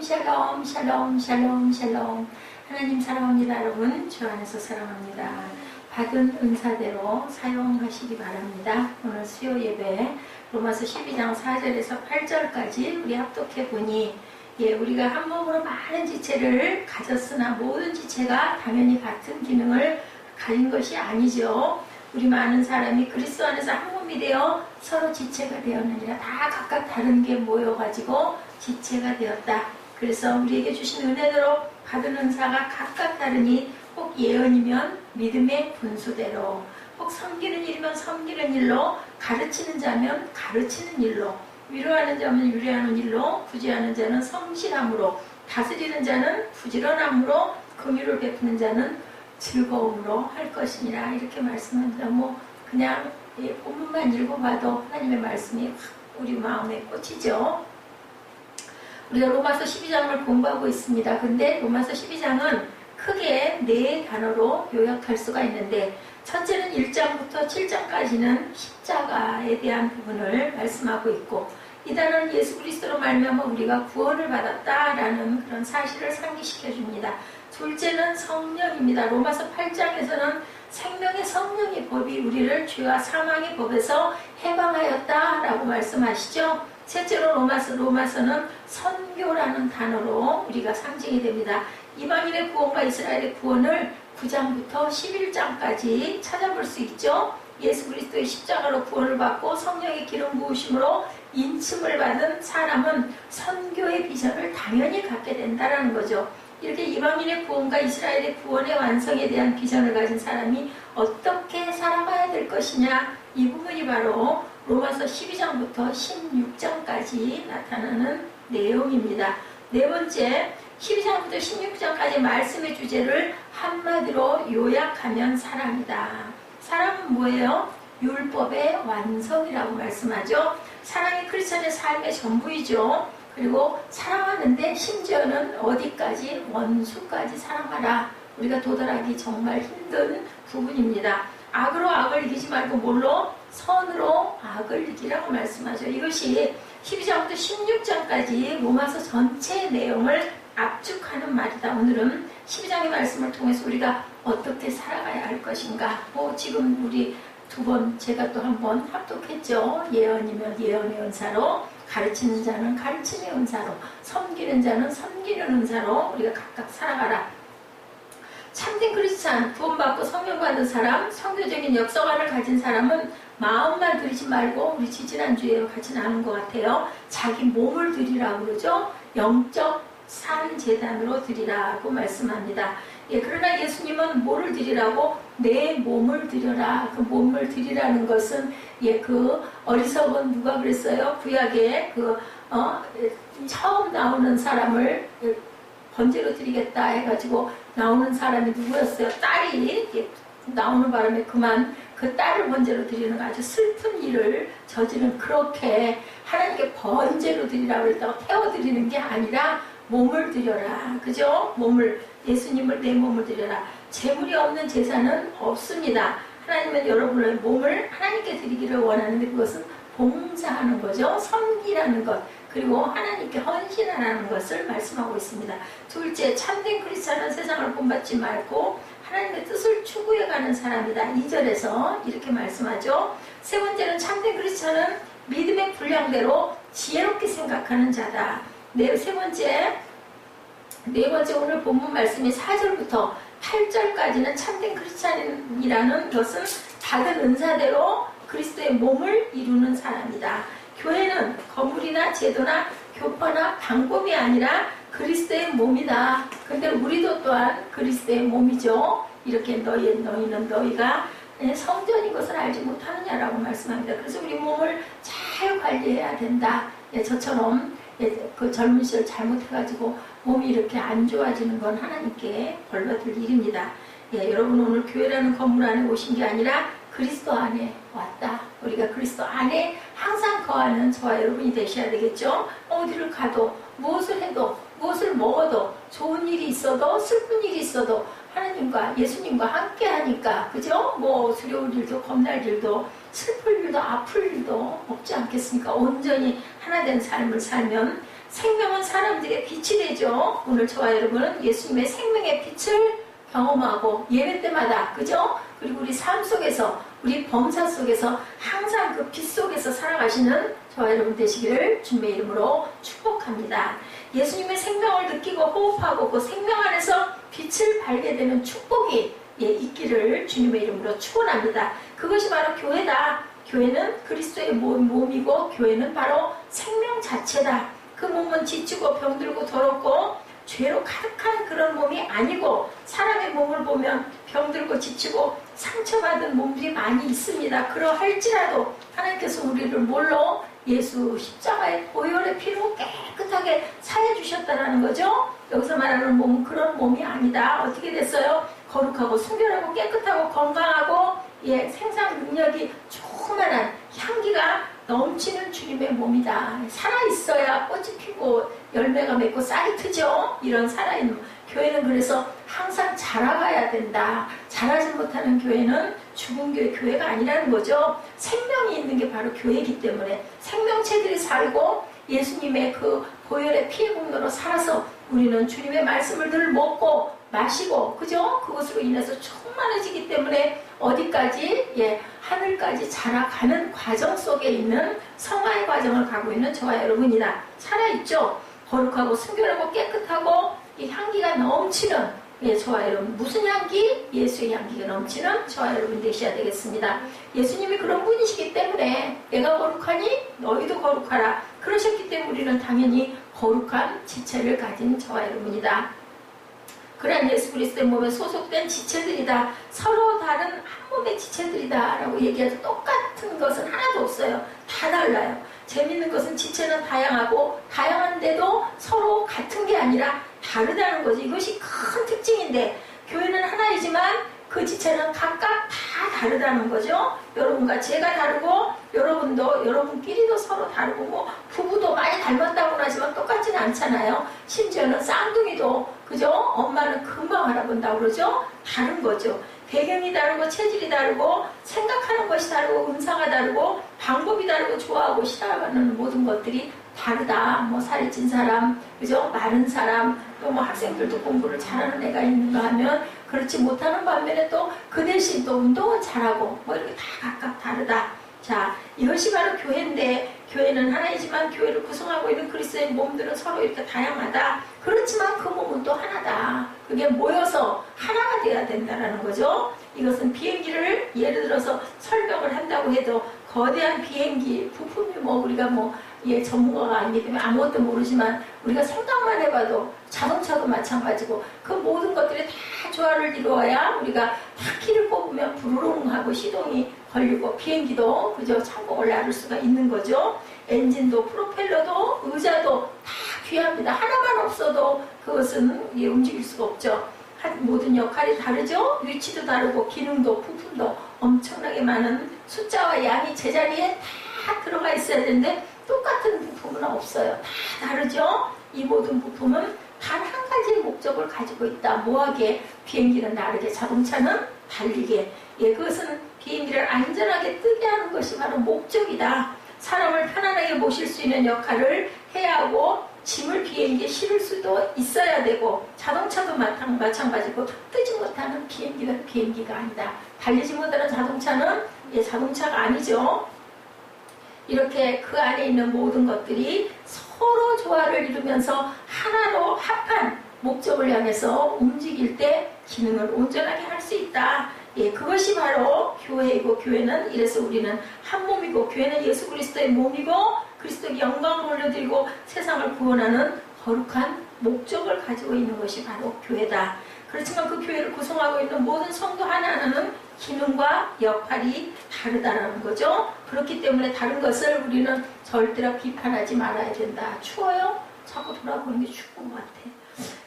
샬롬 샬롬 샬롬 샬롬 샬롬. 하나님 사랑합니다. 여러분 주 안에서 사랑합니다. 받은 은사대로 사용하시기 바랍니다. 오늘 수요 예배 로마서 12장 4절에서 8절까지 우리 합독해 보니 우리가 한 몸으로 많은 지체를 가졌으나 모든 지체가 당연히 같은 기능을 가진 것이 아니죠. 우리 많은 사람이 그리스도 안에서 한 몸이 되어 서로 지체가 되었느니라. 다 각각 다른 게 모여가지고 지체가 되었다. 그래서 우리에게 주신 은혜대로 받은 은사가 각각 다르니 혹 예언이면 믿음의 분수대로, 혹 섬기는 일이면 섬기는 일로, 가르치는 자면 가르치는 일로, 위로하는 자면 위로하는 일로, 구제하는 자는 성실함으로, 다스리는 자는 부지런함으로, 긍휼을 베푸는 자는 즐거움으로 할 것이니라. 이렇게 말씀합니다. 그냥 본문만 읽어봐도 하나님의 말씀이 확 우리 마음에 꽂히죠. 우리가 로마서 12장을 공부하고 있습니다. 근데 로마서 12장은 크게 4단어로 요약할 수가 있는데, 첫째는 1장부터 7장까지는 십자가에 대한 부분을 말씀하고 있고, 이 단어는 예수 그리스도로 말미암아 우리가 구원을 받았다라는 그런 사실을 상기시켜 줍니다. 둘째는 성령입니다. 로마서 8장에서는 생명의 성령의 법이 우리를 죄와 사망의 법에서 해방하였다라고 말씀하시죠. 셋째로 로마서는 선교라는 단어로 우리가 상징이 됩니다. 이방인의 구원과 이스라엘의 구원을 9장부터 11장까지 찾아볼 수 있죠. 예수 그리스도의 십자가로 구원을 받고 성령의 기름 부으심으로 인침을 받은 사람은 선교의 비전을 당연히 갖게 된다는 거죠. 이렇게 이방인의 구원과 이스라엘의 구원의 완성에 대한 비전을 가진 사람이 어떻게 살아가야 될 것이냐, 이 부분이 바로 로마서 12장부터 16장까지 나타나는 내용입니다. 네 번째, 12장부터 16장까지 말씀의 주제를 한마디로 요약하면 사랑이다. 사랑은 뭐예요? 율법의 완성이라고 말씀하죠. 사랑이 크리스천의 삶의 전부이죠. 그리고 사랑하는데 심지어는 어디까지? 원수까지 사랑하라. 우리가 도달하기 정말 힘든 부분입니다. 악으로 악을 이기지 말고 뭘로? 선으로 악을 이기라고 말씀하죠. 이것이 12장부터 16장까지 로마서 전체 내용을 압축하는 말이다. 오늘은 12장의 말씀을 통해서 우리가 어떻게 살아가야 할 것인가. 지금 우리 두 번, 제가 또 한 번 합독했죠. 예언이면 예언의 은사로, 가르치는 자는 가르침의 은사로, 섬기는 자는 섬기는 은사로 우리가 각각 살아가라. 참된 크리스찬, 구원받고 성령 받은 사람, 성교적인 역사관을 가진 사람은 마음만 드리지 말고, 우리 지지난주에 같이 나눈 것 같아요. 자기 몸을 드리라고 그러죠. 영적 산제단으로 드리라고 말씀합니다. 그러나 예수님은 뭐를 드리라고? 내 몸을 드려라. 그 몸을 드리라는 것은 그 어리석은 누가 그랬어요? 구약에 처음 나오는 사람을 번제로 드리겠다 해가지고 나오는 사람이 누구였어요? 딸이 나오는 바람에 그만 그 딸을 번제로 드리는 아주 슬픈 일을 저지른, 그렇게 하나님께 번제로 드리라고 했다고 태워드리는 게 아니라 몸을 드려라. 그죠? 예수님을 내 몸을 드려라. 재물이 없는 제사는 없습니다. 하나님은 여러분의 몸을 하나님께 드리기를 원하는데, 그것은 봉사하는 거죠. 섬기라는 것, 그리고 하나님께 헌신하라는 것을 말씀하고 있습니다. 둘째, 참된 크리스찬은 세상을 본받지 말고 하나님의 뜻을 추구해가는 사람이다. 2절에서 이렇게 말씀하죠. 세 번째는 참된 크리스찬은 믿음의 분량대로 지혜롭게 생각하는 자다. 네 번째 오늘 본문 말씀이 4절부터 8절까지는 참된 크리스찬이라는 것은 받은 은사대로 그리스도의 몸을 이루는 사람이다. 교회는 건물이나 제도나 교파나 방법이 아니라 그리스도의 몸이다. 근데 우리도 또한 그리스도의 몸이죠. 이렇게 너희는 너희가 성전인 것을 알지 못하느냐라고 말씀합니다. 그래서 우리 몸을 잘 관리해야 된다. 저처럼 그 젊은 시절 잘못해가지고 몸이 이렇게 안 좋아지는 건 하나님께 벌받을 일입니다. 여러분 오늘 교회라는 건물 안에 오신 게 아니라 그리스도 안에 왔다. 우리가 그리스도 안에 항상 거하는 저와 여러분이 되셔야 되겠죠. 어디를 가도, 무엇을 해도, 무엇을 먹어도, 좋은 일이 있어도, 슬픈 일이 있어도 하나님과 예수님과 함께 하니까, 그죠? 두려울 일도, 겁날 일도, 슬플 일도, 아플 일도 없지 않겠습니까? 온전히 하나 된 삶을 살면 생명은 사람들의 빛이 되죠. 오늘 저와 여러분은 예수님의 생명의 빛을 경험하고 예배 때마다, 그죠? 그리고 우리 삶 속에서, 우리 범사 속에서 항상 그 빛 속에서 살아가시는 저와 여러분 되시기를 주님의 이름으로 축복합니다. 예수님의 생명을 느끼고 호흡하고 그 생명 안에서 빛을 발게 되는 축복이 있기를 주님의 이름으로 축원합니다. 그것이 바로 교회다. 교회는 그리스도의 몸이고 교회는 바로 생명 자체다. 그 몸은 지치고 병들고 더럽고 죄로 가득한 그런 몸이 아니고, 사람의 몸을 보면 병들고 지치고 상처받은 몸들이 많이 있습니다. 그러할지라도 하나님께서 우리를 뭘로? 예수 십자가의 보혈의 피로 깨끗하게 사해주셨다는 거죠. 여기서 말하는 몸은 그런 몸이 아니다. 어떻게 됐어요? 거룩하고 순결하고 깨끗하고 건강하고 생산 능력이 충만한 향기가 넘치는 주님의 몸이다. 살아있어야 꽃이 피고 열매가 맺고 쌀이 트죠. 이런 살아있는 교회는 그래서 항상 자라가야 된다. 자라지 못하는 교회는 죽은 교회가 아니라는 거죠. 생명이 있는 게 바로 교회이기 때문에 생명체들이 살고 예수님의 그 보혈의 피의 공로로 살아서 우리는 주님의 말씀을 늘 먹고 마시고, 그죠? 그것으로 인해서 충만해지기 때문에 어디까지? 하늘까지 자라가는 과정 속에 있는 성화의 과정을 가고 있는 저와 여러분이다. 살아있죠? 거룩하고 순결하고 깨끗하고 이 향기가 넘치는 저와 여러분. 무슨 향기? 예수의 향기가 넘치는 저와 여러분 되셔야 되겠습니다. 예수님이 그런 분이시기 때문에 내가 거룩하니 너희도 거룩하라. 그러셨기 때문에 우리는 당연히 거룩한 지체를 가진 저와 여러분이다. 그러한 예수 그리스도의 몸에 소속된 지체들이다. 서로 다른 한 몸의 지체들이다 라고 얘기하죠. 똑같은 것은 하나도 없어요. 다 달라요. 재밌는 것은 지체는 다양하고 다양한데도 서로 같은 게 아니라 다르다는 거죠. 이것이 큰 특징인데, 교회는 하나이지만 그 지체는 각각 다 다르다는 거죠. 여러분과 제가 다르고 여러분도 여러분끼리도 서로 다르고, 뭐 부부도 많이 닮았다고는 하지만 똑같지는 않잖아요. 심지어는 쌍둥이도, 그죠? 엄마는 금방 알아본다고 그러죠. 다른 거죠. 배경이 다르고 체질이 다르고 생각하는 것이 다르고 음사가 다르고 방법이 다르고 좋아하고 싫어하는 모든 것들이 다르다. 뭐 살이 찐 사람, 그죠? 마른 사람, 또 뭐 학생들도 공부를 잘하는 애가 있는가 하면 그렇지 못하는 반면에 또 그 대신 또 운동은 잘하고, 뭐 이렇게 다 각각 다르다. 자, 이것이 바로 교회인데, 교회는 하나이지만 교회를 구성하고 있는 그리스도의 몸들은 서로 이렇게 다양하다. 그렇지만 그 몸은 또 하나다. 그게 모여서 하나가 되어야 된다는 거죠. 이것은 비행기를 예를 들어서 설명을 한다고 해도 거대한 비행기 부품이 뭐 우리가 전문가가 아니기 때문에 아무것도 모르지만 우리가 생각만 해봐도 자동차도 마찬가지고 그 모든 것들이 다 조화를 이루어야 우리가 다 키를 뽑으면 부르릉 하고 시동이 걸리고 비행기도 그저 창공을 나를 수가 있는 거죠. 엔진도 프로펠러도 의자도 다 귀합니다. 하나만 없어도 그것은 움직일 수가 없죠. 모든 역할이 다르죠. 위치도 다르고 기능도 부품도 엄청나게 많은 숫자와 양이 제자리에 다 들어가 있어야 되는데 똑같은 부품은 없어요. 다 다르죠. 이 모든 부품은 단 한 가지의 목적을 가지고 있다. 뭐하게? 비행기는 나르게, 자동차는 달리게. 그것은 비행기를 안전하게 뜨게 하는 것이 바로 목적이다. 사람을 편안하게 모실 수 있는 역할을 해야 하고, 짐을 비행기에 실을 수도 있어야 되고, 자동차도 마찬가지고, 뜨지 못하는 비행기는 비행기가 아니다. 달리지 못하는 자동차는 자동차가 아니죠. 이렇게 그 안에 있는 모든 것들이 서로 조화를 이루면서 하나로 합한 목적을 향해서 움직일 때 기능을 온전하게 할 수 있다. 그것이 바로 교회이고, 교회는 이래서 우리는 한 몸이고, 교회는 예수 그리스도의 몸이고, 그리스도의 영광을 올려드리고 세상을 구원하는 거룩한 목적을 가지고 있는 것이 바로 교회다. 그렇지만 그 교회를 구성하고 있는 모든 성도 하나하나는 기능과 역할이 다르다는 거죠. 그렇기 때문에 다른 것을 우리는 절대로 비판하지 말아야 된다. 추워요? 자꾸 돌아보는 게 추운 것 같아.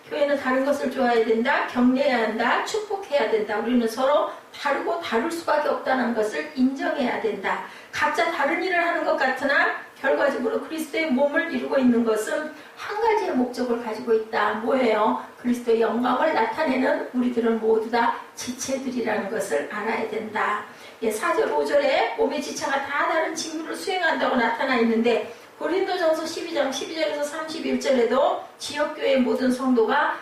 교회는 다른 것을 좋아해야 된다. 격려해야 한다. 축복해야 된다. 우리는 서로 다르고 다를 수밖에 없다는 것을 인정해야 된다. 각자 다른 일을 하는 것 같으나 결과적으로 그리스도의 몸을 이루고 있는 것은 한 가지의 목적을 가지고 있다. 뭐예요? 그리스도의 영광을 나타내는 우리들은 모두 다 지체들이라는 것을 알아야 된다. 4절, 5절에 몸의 지체가 다 다른 직무를 수행한다고 나타나 있는데 고린도전서 12장 12절에서 31절에도 지역교회 모든 성도가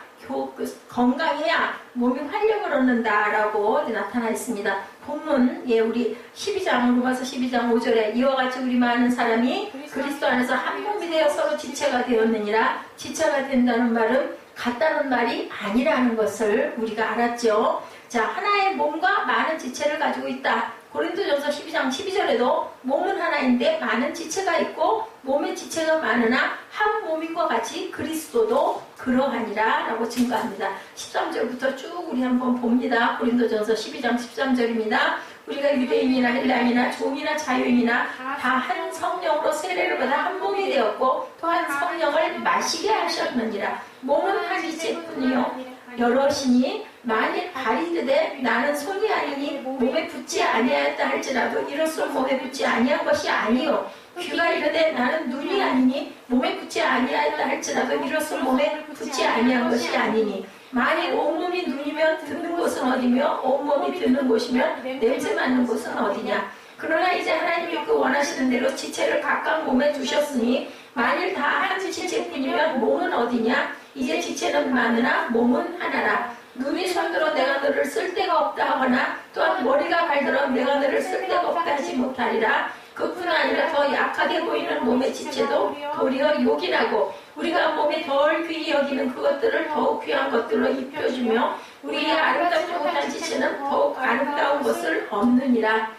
건강해야 몸이 활력을 얻는다라고 나타나 있습니다. 본문 우리 12장 로마서 12장 5절에 이와 같이 우리 많은 사람이 그리스도 안에서 한 몸이 되어 서로 지체가 되었느니라. 지체가 된다는 말은 같다는 말이 아니라는 것을 우리가 알았죠. 자, 하나의 몸과 많은 지체를 가지고 있다. 고린도전서 12장 12절에도 몸은 하나인데 많은 지체가 있고 몸의 지체가 많으나 한 몸인 것 같이 그리스도도 그러하니라 라고 증거합니다. 13절부터 쭉 우리 한번 봅니다. 고린도전서 12장 13절입니다. 우리가 유대인이나 헬라인이나 종이나 자유인이나 다 한 성령으로 세례를 받아 한 몸이 되었고 또 한 성령을 마시게 하셨느니라. 몸은 한 지체뿐이요 여럿이니 만일 발이 이르되 나는 손이 아니니 몸에 붙지 아니하였다 할지라도 이로써 몸에 붙지 아니한 것이 아니요 귀가 이르되 나는 눈이 아니니 몸에 붙지 아니하였다 할지라도 이로써 몸에 붙지 아니한 것이 아니니 만일 온몸이 눈이면 듣는 곳은 어디며 온몸이 듣는 곳이면 냄새 맡는 곳은 어디냐. 그러나 이제 하나님이 그 원하시는 대로 지체를 각각 몸에 두셨으니 만일 다 한 지체뿐이면 몸은 어디냐. 이제 지체는 많으나 몸은 하나라. 눈이 손들어 내가 너를 쓸 데가 없다 하거나 또한 머리가 발들어 내가 너를 쓸 데가 없다 하지 못하리라. 그뿐 아니라 더 약하게 보이는 몸의 지체도 도리어 욕이라고 우리가 몸에 덜 귀히 여기는 그것들을 더욱 귀한 것들로 입혀주며 우리의 아름답지 못한 지체는 더욱 아름다운 것을 얻느니라.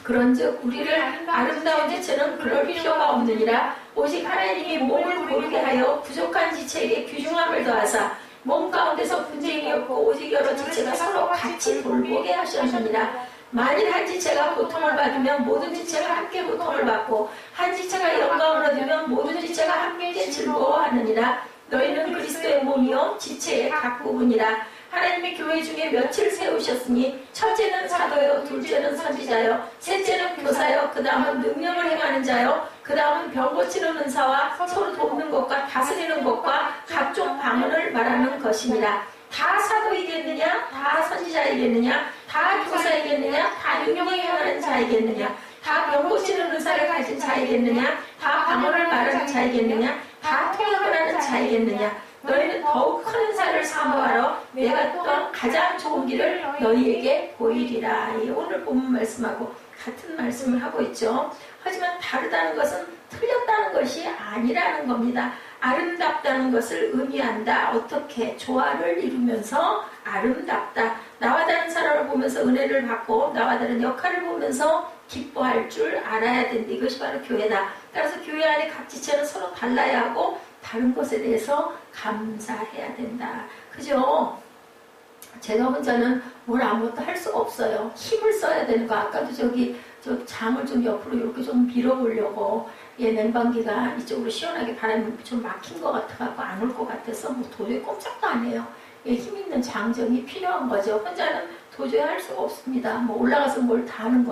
그런즉 우리를 아름다운 지체는 그럴 필요가 없느니라. 오직 하나님이 몸을 고르게 하여 부족한 지체에게 귀중함을 더하사 몸 가운데서 분쟁이 없고 오직 여러 지체가 서로 같이 돌보게 하셨느니라. 만일 한 지체가 고통을 받으면 모든 지체가 함께 고통을 받고 한 지체가 영광을 얻으면 모든 지체가 함께 즐거워하느니라. 너희는 그리스도의 몸이요 지체의 각 부분이라. 하나님의 교회 중에 며칠 세우셨으니 첫째는 사도요 둘째는 선지자요 셋째는 교사요 그 다음은 능력을 행하는 자요 그 다음은 병 고치는 은사와 서로 돕는 것과 다스리는 것과 각종 방언을 말하는 것입니다. 다 사도이겠느냐 다 선지자이겠느냐 다 교사이겠느냐 다 능력을 행하는 자이겠느냐 다 병 고치는 은사를 가진 자이겠느냐 다 방언을 말하는 자이겠느냐 다 통역을 하는 자이겠느냐. 너희는 더욱 큰 은사를 사모하러 내가 또한 가장 좋은 길을 너희에게 보이리라. 오늘 본문 말씀하고 같은 말씀을 하고 있죠. 하지만 다르다는 것은 틀렸다는 것이 아니라는 겁니다. 아름답다는 것을 의미한다. 어떻게? 조화를 이루면서 아름답다. 나와 다른 사람을 보면서 은혜를 받고 나와 다른 역할을 보면서 기뻐할 줄 알아야 된다. 이것이 바로 교회다. 따라서 교회 안에 각 지체는 서로 달라야 하고 다른 것에 대해서 감사해야 된다. 그죠? 제가 혼자는 뭘 아무것도 할 수가 없어요. 힘을 써야 되는 거. 아까도 저 장을 좀 옆으로 이렇게 좀 밀어보려고 냉방기가 이쪽으로 시원하게 바람이 좀 막힌 것 같아갖고 안 올 것 같아서 뭐 도저히 꼼짝도 안 해요. 힘 있는 장정이 필요한 거죠. 혼자는 도저히 할 수가 없습니다. 뭐 올라가서 뭘 다 하는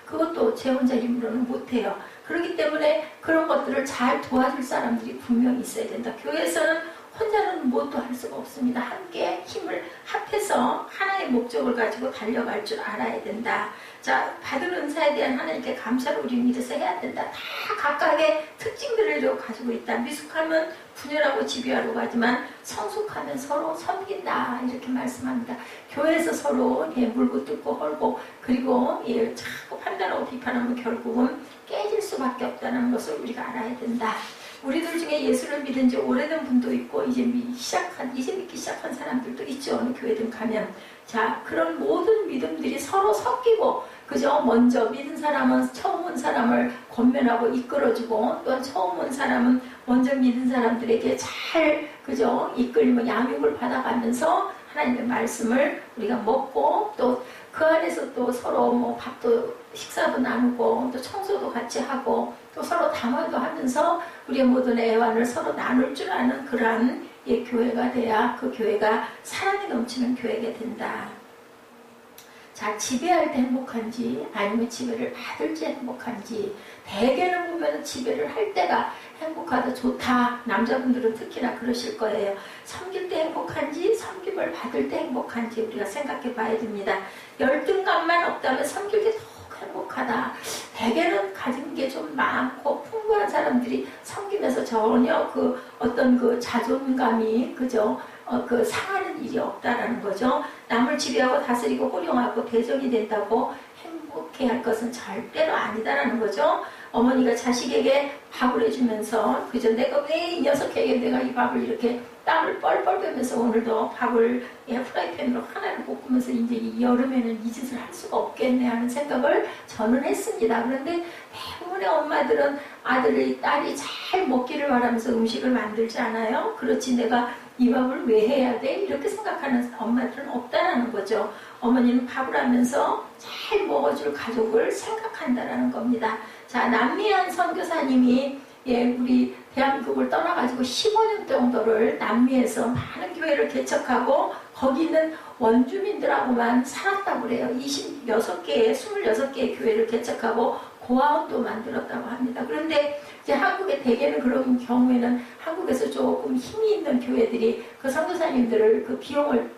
그것도 제 혼자 힘으로는 못해요. 그렇기 때문에 그런 것들을 잘 도와줄 사람들이 분명히 있어야 된다. 교회에서는 혼자는 무엇도 할 수가 없습니다. 함께 힘을 합해서 하나의 목적을 가지고 달려갈 줄 알아야 된다. 자, 받은 은사에 대한 하나님께 감사를 우리 믿어서 해야 된다. 다 각각의 특징들을 가지고 있다. 미숙하면 분열하고 집요하려고 하지만 성숙하면 서로 섬긴다. 이렇게 말씀합니다. 교회에서 서로 물고 뜯고 헐고 그리고 자꾸 판단하고 비판하면 결국은 깨질 수밖에 없다는 것을 우리가 알아야 된다. 우리들 중에 예수를 믿은 지 오래된 분도 있고 이제 믿기 시작한 사람들도 있죠. 어느 교회든 가면. 자, 그런 모든 믿음들이 서로 섞이고 그죠? 먼저 믿은 사람은 처음 온 사람을 권면하고 이끌어주고 또한 처음 온 사람은 먼저 믿은 사람들에게 잘 그죠? 이끌리면 양육을 받아가면서 하나님의 말씀을 우리가 먹고 또 그 안에서 또 서로 뭐 밥도 식사도 나누고 또 청소도 같이 하고 또 서로 담화도 하면서 우리의 모든 애환을 서로 나눌 줄 아는 그러한 교회가 돼야 그 교회가 사랑이 넘치는 교회가 된다. 자, 지배할 때 행복한지 아니면 지배를 받을 때 행복한지 대개는 보면 지배를 할 때가 행복하다 좋다. 남자분들은 특히나 그러실 거예요. 섬길 때 행복한지 섬김을 받을 때 행복한지 우리가 생각해 봐야 됩니다. 열등감만 없다면 섬길 때 더 행복하다. 대개는 가진 게 좀 많고 풍부한 사람들이 섬기면서 전혀 그 어떤 그 자존감이 그죠? 그 상하는 일이 없다라는 거죠. 남을 지배하고 다스리고 호령하고 대적이 된다고 행복해 할 것은 절대로 아니다라는 거죠. 어머니가 자식에게 밥을 해주면서 그죠? 내가 왜 이 녀석에게 내가 이 밥을 이렇게 땀을 뻘뻘 빼면서 오늘도 밥을 프라이팬으로 하나를 볶으면서 이제 이 여름에는 이 짓을 할 수가 없겠네 하는 생각을 저는 했습니다. 그런데 대부분의 엄마들은 아들이 딸이 잘 먹기를 바라면서 음식을 만들지 않아요. 그렇지 내가 이 밥을 왜 해야 돼? 이렇게 생각하는 엄마들은 없다라는 거죠. 어머니는 밥을 하면서 잘 먹어줄 가족을 생각한다라는 겁니다. 자, 남미한 선교사님이 우리 대한민국을 떠나가지고 15년 정도를 남미에서 많은 교회를 개척하고 거기 있는 원주민들하고만 살았다고 그래요. 26개의 교회를 개척하고 고아원도 만들었다고 합니다. 그런데 이제 한국의 대개는 그런 경우에는 한국에서 조금 힘이 있는 교회들이 그 선교사님들을 그 비용을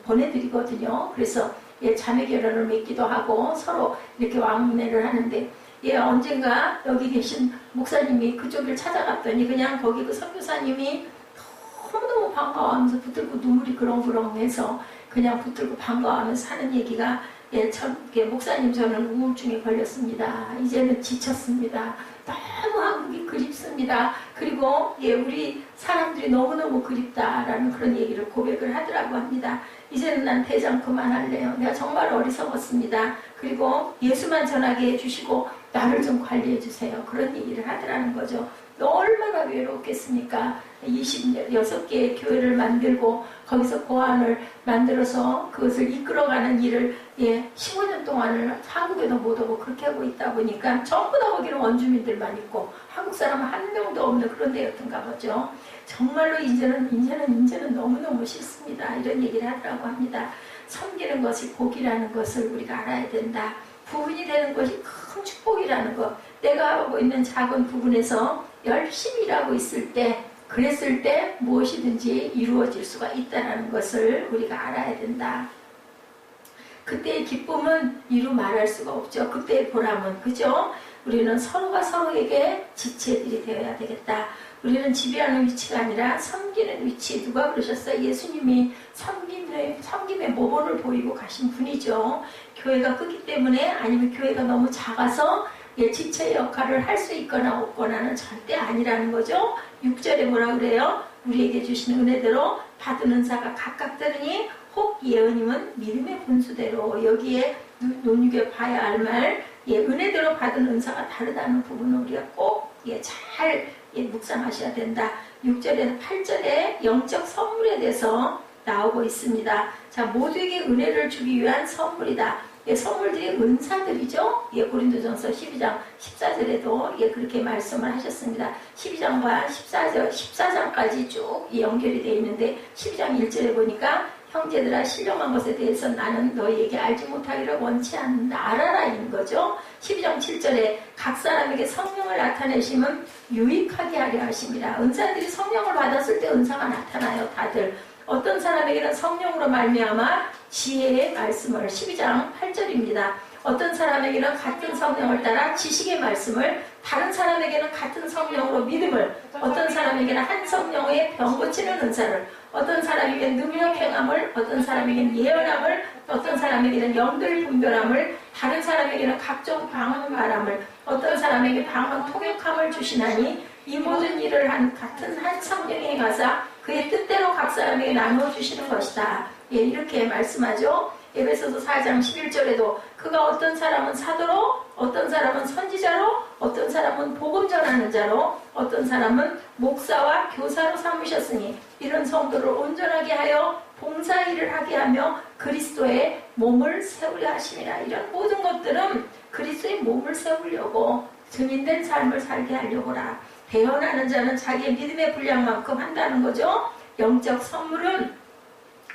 보내드리거든요. 그래서 자매 결혼을 맺기도 하고 서로 이렇게 왕래를 하는데 언젠가 여기 계신 목사님이 그쪽을 찾아갔더니 그냥 거기 그 선교사님이 너무너무 반가워하면서 붙들고 눈물이 그렁그렁해서 그냥 붙들고 반가워하면서 하는 얘기가 목사님 저는 우울증에 걸렸습니다. 이제는 지쳤습니다. 너무 한국이 그립습니다. 그리고 우리 사람들이 너무너무 그립다라는 그런 얘기를 고백을 하더라고 합니다. 이제는 난 대장 그만할래요. 내가 정말 어리석었습니다. 그리고 예수만 전하게 해주시고 나를 좀 관리해 주세요. 그런 얘기를 하더라는 거죠. 얼마나 외로웠겠습니까? 26개의 교회를 만들고 거기서 고아원을 만들어서 그것을 이끌어가는 일을 15년 동안을 한국에도 못 오고 그렇게 하고 있다 보니까 전부 다 거기는 원주민들만 있고 한국 사람은 한 명도 없는 그런 데였던가 보죠. 정말로 이제는 너무너무 싫습니다. 이런 얘기를 하더라고 합니다. 섬기는 것이 복이라는 것을 우리가 알아야 된다. 부분이 되는 것이 큰 축복이라는 것. 내가 하고 있는 작은 부분에서 열심히 일하고 있을 때 그랬을 때 무엇이든지 이루어질 수가 있다는 것을 우리가 알아야 된다. 그때의 기쁨은 이루 말할 수가 없죠. 그때의 보람은 그죠? 우리는 서로가 서로에게 지체들이 되어야 되겠다. 우리는 지배하는 위치가 아니라 섬기는 위치. 누가 그러셨어요? 예수님이 섬김의 모범을 보이고 가신 분이죠. 교회가 크기 때문에 아니면 교회가 너무 작아서 지체의 역할을 할 수 있거나 없거나는 절대 아니라는 거죠. 6절에 뭐라 그래요? 우리에게 주신 은혜대로 받은 은사가 각각 다르니 혹 예언님은 믿음의 분수대로. 여기에 눈여겨봐야 할 말, 은혜대로 받은 은사가 다르다는 부분을 우리가 꼭 잘 묵상하셔야 된다. 6절에서 8절에 영적 선물에 대해서 나오고 있습니다. 자, 모두에게 은혜를 주기 위한 선물이다. 선물들이 은사들이죠. 고린도전서 12장 14절에도 그렇게 말씀을 하셨습니다. 12장과 14장까지 쭉 연결이 되어 있는데 12장 1절에 보니까 형제들아 신령한 것에 대해서 나는 너희에게 알지 못하기를 원치 않는다. 알아라인 거죠. 12장 7절에 각 사람에게 성령을 나타내심은 유익하게 하려 하심이라. 은사들이 성령을 받았을 때 은사가 나타나요. 다들. 어떤 사람에게는 성령으로 말미암아 지혜의 말씀을 12장 8절입니다. 어떤 사람에게는 같은 성령을 따라 지식의 말씀을, 다른 사람에게는 같은 성령으로 믿음을, 어떤 사람에게는 한 성령의 병 고치는 은사를, 어떤 사람에게는 능력 행함을, 어떤 사람에게는 예언함을, 어떤 사람에게는 영들 분별함을, 다른 사람에게는 각종 방언 말함을, 어떤 사람에게 방언 통역함을 주시나니 이 모든 일을 같은 한 성령이 행하사 그의 뜻대로 각 사람에게 나누어 주시는 것이다. 이렇게 말씀하죠. 에베소서 4장 11절에도 그가 어떤 사람은 사도로, 어떤 사람은 선지자로, 어떤 사람은 복음 전하는 자로, 어떤 사람은 목사와 교사로 삼으셨으니 이런 성도를 온전하게 하여 봉사일을 하게 하며 그리스도의 몸을 세우려 하심이라. 이런 모든 것들은 그리스도의 몸을 세우려고 증인된 삶을 살게 하려고라. 대언하는 자는 자기의 믿음의 분량만큼 한다는 거죠. 영적 선물은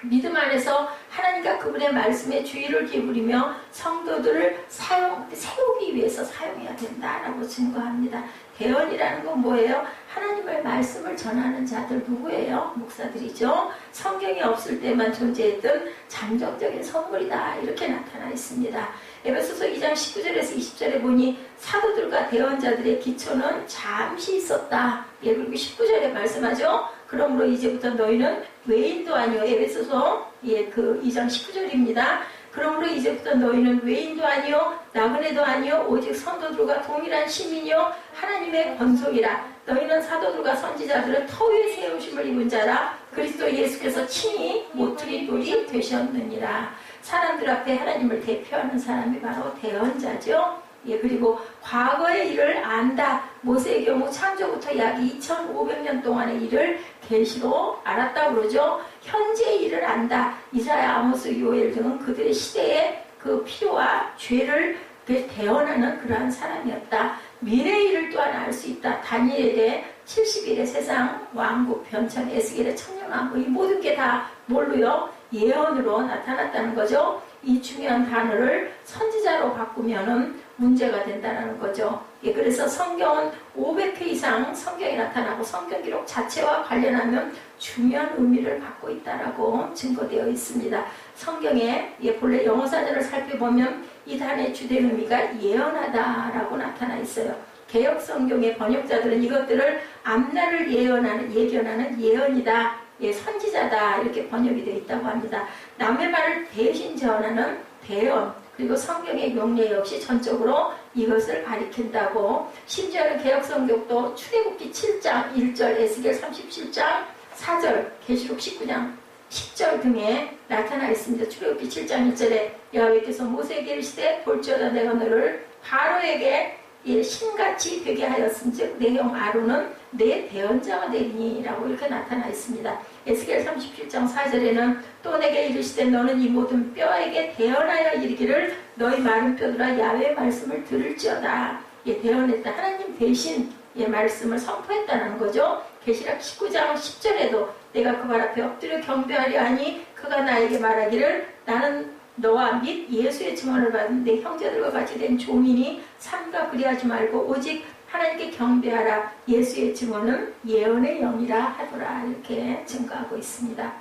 믿음 안에서 하나님과 그분의 말씀에 주의를 기울이며 성도들을 세우기 위해서 사용해야 된다라고 증거합니다. 대언이라는 건 뭐예요? 하나님의 말씀을 전하는 자들 누구예요? 목사들이죠. 성경이 없을 때만 존재했던 잠정적인 선물이다 이렇게 나타나 있습니다. 에베소서 2장 19절에서 20절에 보니 사도들과 대언자들의 기초는 잠시 있었다. 예, 그리고 19절에 말씀하죠. 그러므로 이제부터 너희는 외인도 아니요. 에베소서 2장 19절입니다. 그러므로 이제부터 너희는 외인도 아니요 나그네도 아니요 오직 성도들과 동일한 시민이요 하나님의 권속이라. 너희는 사도들과 선지자들은 터 위에 세우심을 입은 자라. 그리스도 예수께서 친히 모퉁이 돌이 되셨느니라. 사람들 앞에 하나님을 대표하는 사람이 바로 대언자죠. 예, 그리고 과거의 일을 안다. 모세의 경우 창조부터 약 2500년 동안의 일을 계시로 알았다고 그러죠. 현재의 일을 안다. 이사야, 아모스, 요엘 등은 그들의 시대의 그 필요와 죄를 대언하는 그러한 사람이었다. 미래의 일을 또한 알 수 있다. 다니엘의 70일의 세상 왕국 변천, 에스겔의 천년왕국, 이 모든 게 다 뭘로요? 예언으로 나타났다는 거죠. 이 중요한 단어를 선지자로 바꾸면은 문제가 된다는 거죠. 예, 그래서 성경은 500회 이상 성경이 나타나고 성경 기록 자체와 관련하면 중요한 의미를 갖고 있다라고 증거되어 있습니다. 성경의 본래 영어 사전을 살펴보면 이 단어의 주된 의미가 예언하다라고 나타나 있어요. 개역 성경의 번역자들은 이것들을 앞날을 예견하는 예언이다, 선지자다 이렇게 번역이 되어 있다고 합니다. 남의 말을 대신 전하는 대언, 그리고 성경의 용례 역시 전적으로 이것을 가리킨다고. 심지어는 개역성경도 출애굽기 7장 1절, 에스겔 37장 4절, 계시록 19장 10절 등에 나타나 있습니다. 출애굽기 7장 1절에 여호와께서 모세에게 이르시되 볼지어다 내가 너를 바로에게 신같이 되게 하였은즉 내 형 아론은 내 대언자가 되리니라고 이렇게 나타나 있습니다. 에스겔 37장 4절에는 또 내게 이르시되 너는 이 모든 뼈에게 대언하여 이르기를 너희 마른 뼈들아 야훼의 말씀을 들을지어다. 대언했다. 하나님 대신 말씀을 선포했다는 거죠. 계시록 19장 10절에도 내가 그 발 앞에 엎드려 경배하려 하니 그가 나에게 말하기를 나는 너와 및 예수의 증언을 받은 내 형제들과 같이 된 종이니 삼가 그리하지 말고 오직 하나님께 경배하라. 예수의 증언은 예언의 영이라 하더라. 이렇게 증거하고 있습니다.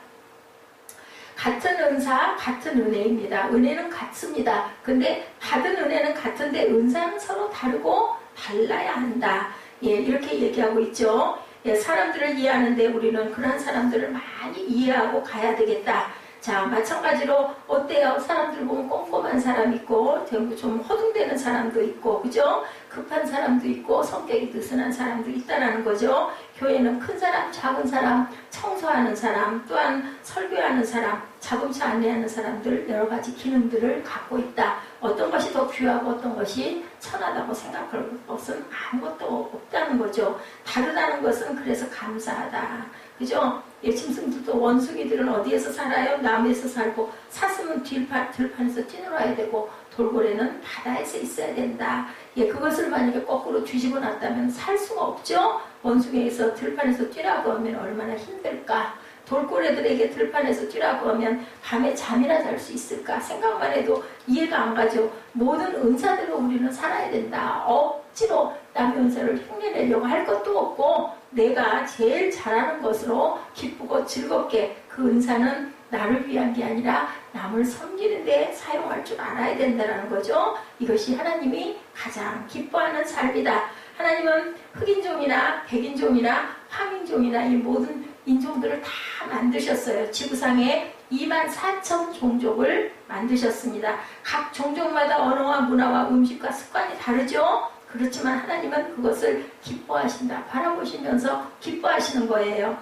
같은 은사, 같은 은혜입니다. 은혜는 같습니다. 근데 받은 은혜는 같은데 은사는 서로 다르고 달라야 한다. 이렇게 얘기하고 있죠. 사람들을 이해하는데 우리는 그런 사람들을 많이 이해하고 가야 되겠다. 자, 마찬가지로 어때요? 사람들 보면 꼼꼼한 사람 있고 좀 허둥대는 사람도 있고, 그죠? 급한 사람도 있고 성격이 느슨한 사람도 있다라는 거죠. 교회는 큰 사람, 작은 사람, 청소하는 사람, 또한 설교하는 사람, 자동차 안내하는 사람들, 여러 가지 기능들을 갖고 있다. 어떤 것이 더 귀하고 어떤 것이 천하다고 생각할 것은 아무것도 없다는 거죠. 다르다는 것은 그래서 감사하다. 그죠? 짐승들도 원숭이들은 어디에서 살아요? 나무에서 살고, 사슴은 들판에서 뛰놀아야 되고, 돌고래는 바다에서 있어야 된다. 그것을 만약에 거꾸로 뒤집어 놨다면 살 수가 없죠? 원숭이에서 들판에서 뛰라고 하면 얼마나 힘들까? 돌고래들에게 들판에서 뛰라고 하면 밤에 잠이나 잘 수 있을까? 생각만 해도 이해가 안 가죠. 모든 은사대로 우리는 살아야 된다. 억지로 남의 은사를 흉내내려고 할 것도 없고 내가 제일 잘하는 것으로 기쁘고 즐겁게 그 은사는 나를 위한 게 아니라 남을 섬기는 데 사용할 줄 알아야 된다는 거죠. 이것이 하나님이 가장 기뻐하는 삶이다. 하나님은 흑인종이나 백인종이나 황인종이나 이 모든 인종들을 다 만드셨어요. 지구상에 24,000 종족을 만드셨습니다. 각 종족마다 언어와 문화와 음식과 습관이 다르죠. 그렇지만 하나님은 그것을 기뻐하신다. 바라보시면서 기뻐하시는 거예요.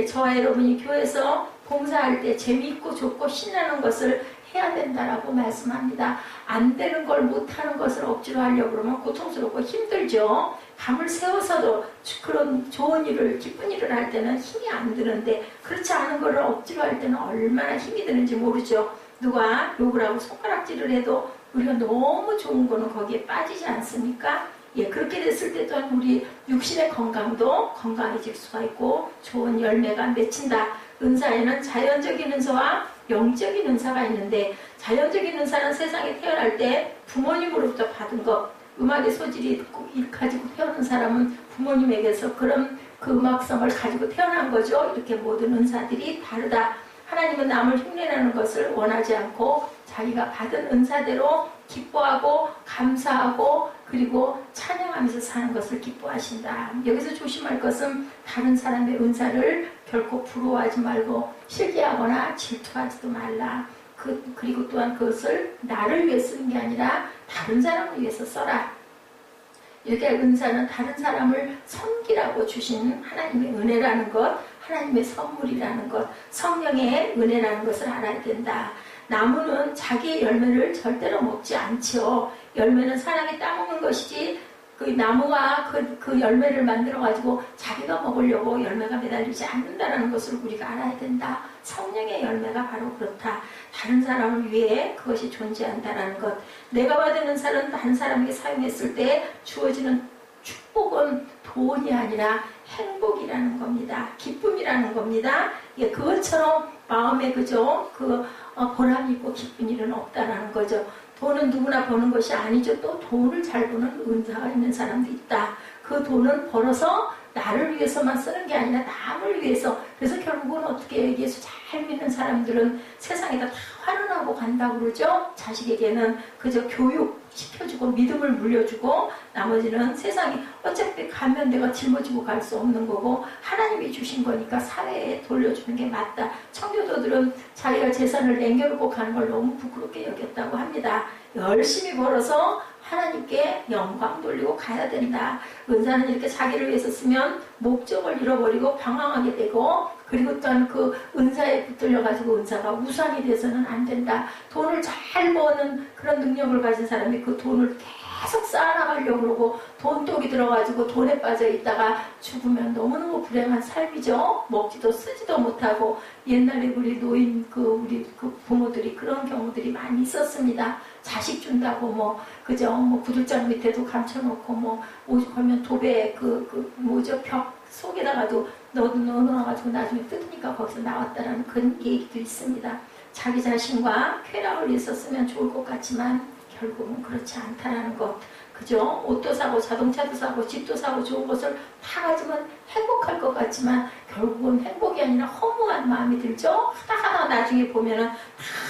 저와 여러분이 교회에서 봉사할 때 재미있고 좋고 신나는 것을 해야 된다라고 말씀합니다. 안 되는 걸 못하는 것을 억지로 하려고 그러면 고통스럽고 힘들죠. 밤을 새워서도 그런 좋은 일을, 기쁜 일을 할 때는 힘이 안 드는데 그렇지 않은 거를 억지로 할 때는 얼마나 힘이 드는지 모르죠. 누가 욕을 하고 손가락질을 해도 우리가 너무 좋은 거는 거기에 빠지지 않습니까? 그렇게 됐을 때 또한 우리 육신의 건강도 건강해질 수가 있고 좋은 열매가 맺힌다. 은사에는 자연적인 은사와 영적인 은사가 있는데, 자연적인 은사는 세상에 태어날 때 부모님으로부터 받은 것, 음악의 소질이 가지고 태어난 사람은 부모님에게서 그런 그 음악성을 가지고 태어난 거죠. 이렇게 모든 은사들이 다르다. 하나님은 남을 흉내내는 것을 원하지 않고 자기가 받은 은사대로 기뻐하고 감사하고 그리고 찬양하면서 사는 것을 기뻐하신다. 여기서 조심할 것은 다른 사람의 은사를 결코 부러워하지 말고 실기하거나 질투하지도 말라. 그리고 또한 그것을 나를 위해 쓰는 게 아니라 다른 사람을 위해서 써라. 이렇게 은사는 다른 사람을 섬기라고 주신 하나님의 은혜라는 것, 하나님의 선물이라는 것, 성령의 은혜라는 것을 알아야 된다. 나무는 자기의 열매를 절대로 먹지 않죠. 열매는 사람이 따먹는 것이지 그 나무가 그 열매를 만들어가지고 자기가 먹으려고 열매가 매달리지 않는다는 것을 우리가 알아야 된다. 성령의 열매가 바로 그렇다. 다른 사람을 위해 그것이 존재한다는 것. 내가 받은 은사는 다른 사람에게 사용했을 때 주어지는 축복은 돈이 아니라 행복이라는 겁니다. 기쁨이라는 겁니다. 예, 그것처럼 마음에 그저 보람이 있고 기쁜 일은 없다라는 거죠. 돈은 누구나 버는 것이 아니죠. 또 돈을 잘 버는 은사가 있는 사람도 있다. 그 돈은 벌어서 나를 위해서만 쓰는 게 아니라 남을 위해서. 그래서 결국은 어떻게 예수 잘 믿는 사람들은 세상에다 다 환원하고 간다고 그러죠. 자식에게는 그저 교육시켜주고 믿음을 물려주고 나머지는 세상이 어차피 가면 내가 짊어지고 갈 수 없는 거고 하나님이 주신 거니까 사회에 돌려주는 게 맞다. 청교도들은 자기가 재산을 남겨놓고 가는 걸 너무 부끄럽게 여겼다고 합니다. 열심히 벌어서 하나님께 영광 돌리고 가야 된다. 은사는 이렇게 자기를 위해서 쓰면 목적을 잃어버리고 방황하게 되고 그리고 또한 그 은사에 붙들려가지고 은사가 우상이 돼서는 안 된다. 돈을 잘 버는 그런 능력을 가진 사람이 그 돈을 계속 쌓아나가려고 그러고 돈독이 들어가지고 돈에 빠져 있다가 죽으면 너무너무 불행한 삶이죠. 먹지도 쓰지도 못하고 옛날에 우리 노인 우리 부모들이 그런 경우들이 많이 있었습니다. 자식 준다고 그저 구들장 밑에도 감춰놓고 오죽하면 도배 벽 속에다가도 넣어놔가지고 나중에 뜯으니까 거기서 나왔다라는 그런 얘기도 있습니다. 자기 자신과 쾌락을 위해서 쓰면 좋을 것 같지만 결국은 그렇지 않다라는 것. 그죠? 옷도 사고 자동차도 사고 집도 사고 좋은 것을 다 가지면 행복할 것 같지만 결국은 행복이 아니라 허무한 마음이 들죠? 하다하다 나중에 보면은 다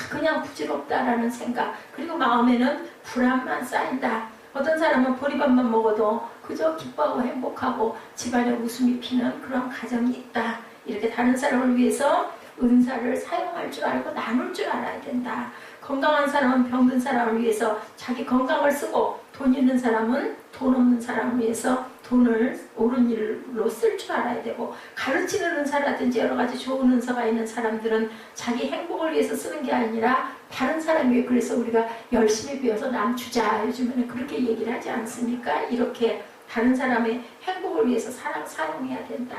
그냥 부질없다라는 생각. 그리고 마음에는 불안만 쌓인다. 어떤 사람은 보리밥만 먹어도 그저 기뻐하고 행복하고 집안에 웃음이 피는 그런 가정이 있다. 이렇게 다른 사람을 위해서 은사를 사용할 줄 알고 나눌 줄 알아야 된다. 건강한 사람은 병든 사람을 위해서 자기 건강을 쓰고 돈 있는 사람은 돈 없는 사람을 위해서 돈을 옳은 일로 쓸 줄 알아야 되고 가르치는 은사라든지 여러 가지 좋은 은사가 있는 사람들은 자기 행복을 위해서 쓰는 게 아니라 다른 사람 위해 그래서 우리가 열심히 배워서 남 주자 요즘에는 그렇게 얘기를 하지 않습니까? 이렇게 다른 사람의 행복을 위해서 사용해야 된다.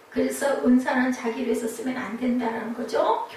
그래서 은사는 자기를 위해서 쓰면 안 된다는 거죠.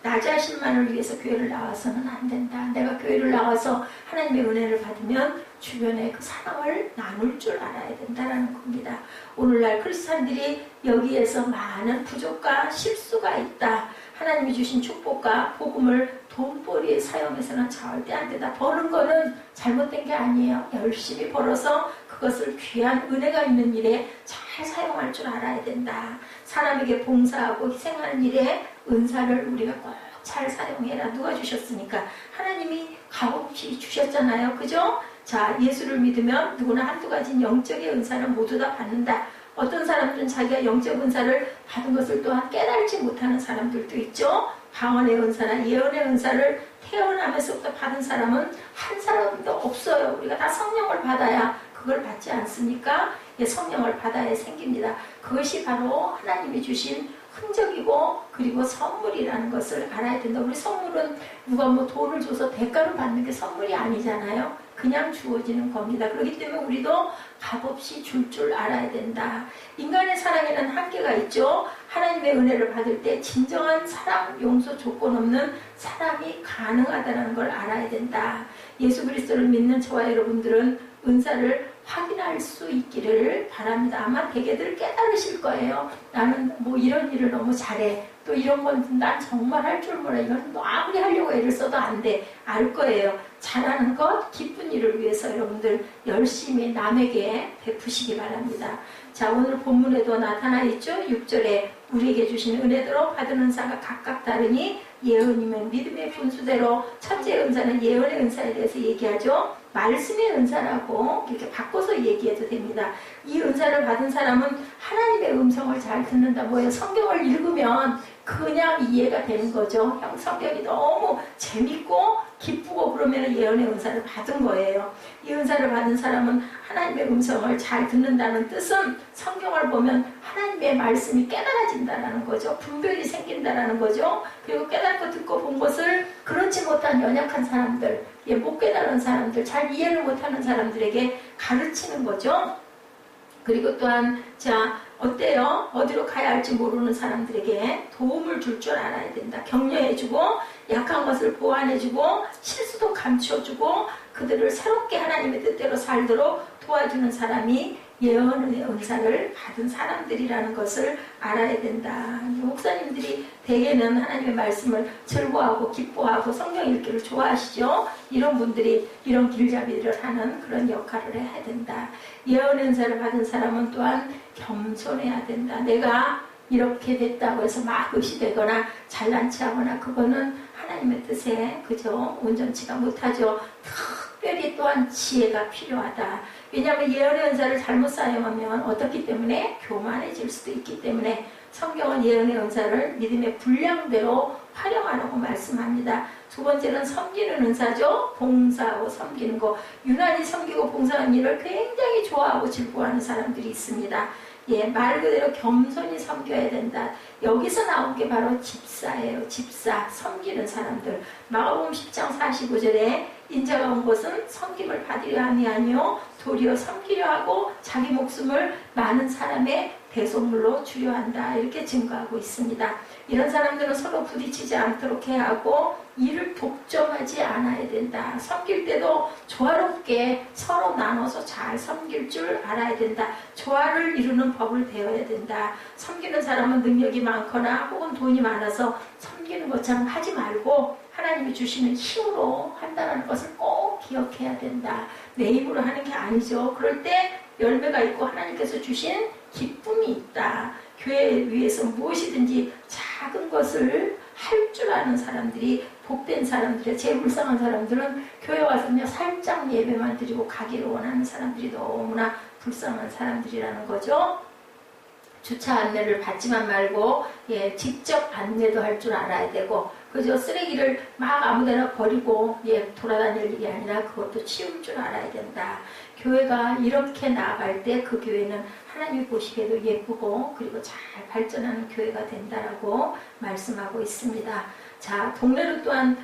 나 자신만을 위해서 교회를 나와서는 안 된다. 내가 교회를 나와서 하나님의 은혜를 받으면 주변에 그 사랑을 나눌 줄 알아야 된다는 겁니다. 오늘날 크리스찬들이 여기에서 많은 부족과 실수가 있다. 하나님이 주신 축복과 복음을 돈벌이에 사용해서는 절대 안 된다. 버는 거는 잘못된 게 아니에요. 열심히 벌어서 그것을 귀한 은혜가 있는 일에 잘 사용할 줄 알아야 된다. 사람에게 봉사하고 희생하는 일에 은사를 우리가 꼭 잘 사용해라. 누가 주셨습니까? 하나님이 값없이 주셨잖아요. 그죠? 자, 예수를 믿으면 누구나 한두 가지 영적인 은사는 모두 다 받는다. 어떤 사람들은 자기가 영적 은사를 받은 것을 또한 깨달지 못하는 사람들도 있죠. 방언의 은사나 예언의 은사를 태어나면서부터 받은 사람은 한 사람도 없어요. 우리가 다 성령을 받아야 그걸 받지 않습니까? 예, 성령을 받아야 생깁니다. 그것이 바로 하나님이 주신 흔적이고 그리고 선물이라는 것을 알아야 된다. 우리 선물은 누가 돈을 줘서 대가를 받는 게 선물이 아니잖아요. 그냥 주어지는 겁니다. 그렇기 때문에 우리도 값없이 줄 줄 알아야 된다. 인간의 사랑에는 한계가 있죠. 하나님의 은혜를 받을 때 진정한 사랑, 용서, 조건 없는 사랑이 가능하다는 걸 알아야 된다. 예수 그리스도를 믿는 저와 여러분들은 은사를 확인할 수 있기를 바랍니다. 아마 대개들 깨달으실 거예요. 나는 뭐 이런 일을 너무 잘해. 또 이런 건 난 정말 할 줄 몰라. 이건 뭐 아무리 하려고 애를 써도 안 돼. 알 거예요. 잘하는 것, 기쁜 일을 위해서 여러분들 열심히 남에게 베푸시기 바랍니다. 자, 오늘 본문에도 나타나 있죠. 6절에 우리에게 주신 은혜대로 받은 은사가 각각 다르니 예언이면 믿음의 분수대로 첫째 은사는 예언의 은사에 대해서 얘기하죠. 말씀의 은사라고 이렇게 바꿔서 얘기해도 됩니다. 이 은사를 받은 사람은 하나님의 음성을 잘 듣는다. 뭐예요? 성경을 읽으면 그냥 이해가 되는 거죠. 성경이 너무 재밌고 기쁘고 그러면 예언의 은사를 받은 거예요. 이 은사를 받은 사람은 하나님의 음성을 잘 듣는다는 뜻은 성경을 보면 하나님의 말씀이 깨달아진다는 거죠. 분별이 생긴다는 거죠. 그리고 깨닫고 듣고 본 것을 그렇지 못한 연약한 사람들, 못 깨달은 사람들, 잘 이해를 못하는 사람들에게 가르치는 거죠. 그리고 또한 자 어때요? 어디로 가야 할지 모르는 사람들에게 도움을 줄 줄 알아야 된다. 격려해주고 약한 것을 보완해주고 실수도 감춰주고 그들을 새롭게 하나님의 뜻대로 살도록 도와주는 사람이 예언의 은사를 받은 사람들이라는 것을 알아야 된다. 목사님들이 대개는 하나님의 말씀을 즐거워하고 기뻐하고 성경 읽기를 좋아하시죠. 이런 분들이 이런 길잡이를 하는 그런 역할을 해야 된다. 예언의 은사를 받은 사람은 또한 겸손해야 된다. 내가 이렇게 됐다고 해서 막 의시되거나 잘난 체하거나 그거는 하나님의 뜻에 그저 온전치가 못하죠. 특별히 또한 지혜가 필요하다. 왜냐하면 예언의 은사를 잘못 사용하면 어떻기 때문에 교만해질 수도 있기 때문에 성경은 예언의 은사를 믿음의 분량대로 활용하라고 말씀합니다. 두 번째는 섬기는 은사죠. 봉사하고 섬기는 거. 유난히 섬기고 봉사하는 일을 굉장히 좋아하고 즐거워하는 사람들이 있습니다. 말 그대로 겸손히 섬겨야 된다. 여기서 나온 게 바로 집사예요. 집사, 섬기는 사람들. 마가복음 10장 45절에 인자가 온 것은 섬김을 받으려 함이 아니요 도리어 섬기려 하고 자기 목숨을 많은 사람의 대속물로 주려 한다. 이렇게 증거하고 있습니다. 이런 사람들은 서로 부딪히지 않도록 해야 하고 일을 독점하지 않아야 된다. 섬길 때도 조화롭게 서로 나눠서 잘 섬길 줄 알아야 된다. 조화를 이루는 법을 배워야 된다. 섬기는 사람은 능력이 많거나 혹은 돈이 많아서 섬기는 것처럼 하지 말고 하나님이 주시는 힘으로 한다는 것을 꼭 기억해야 된다. 내 힘으로 하는 게 아니죠. 그럴 때 열매가 있고 하나님께서 주신 기쁨이 있다. 교회 위해서 무엇이든지 작은 것을 할 줄 아는 사람들이 복된 사람들이에요. 제일 불쌍한 사람들은 교회 와서는 살짝 예배만 드리고 가기를 원하는 사람들이 너무나 불쌍한 사람들이라는 거죠. 주차 안내를 받지만 말고 직접 안내도 할 줄 알아야 되고 그죠? 쓰레기를 막 아무데나 버리고 돌아다닐 일이 아니라 그것도 치울 줄 알아야 된다. 교회가 이렇게 나아갈 때 그 교회는 하나님이 보시기에도 예쁘고 그리고 잘 발전하는 교회가 된다라고 말씀하고 있습니다. 자, 동네로 또한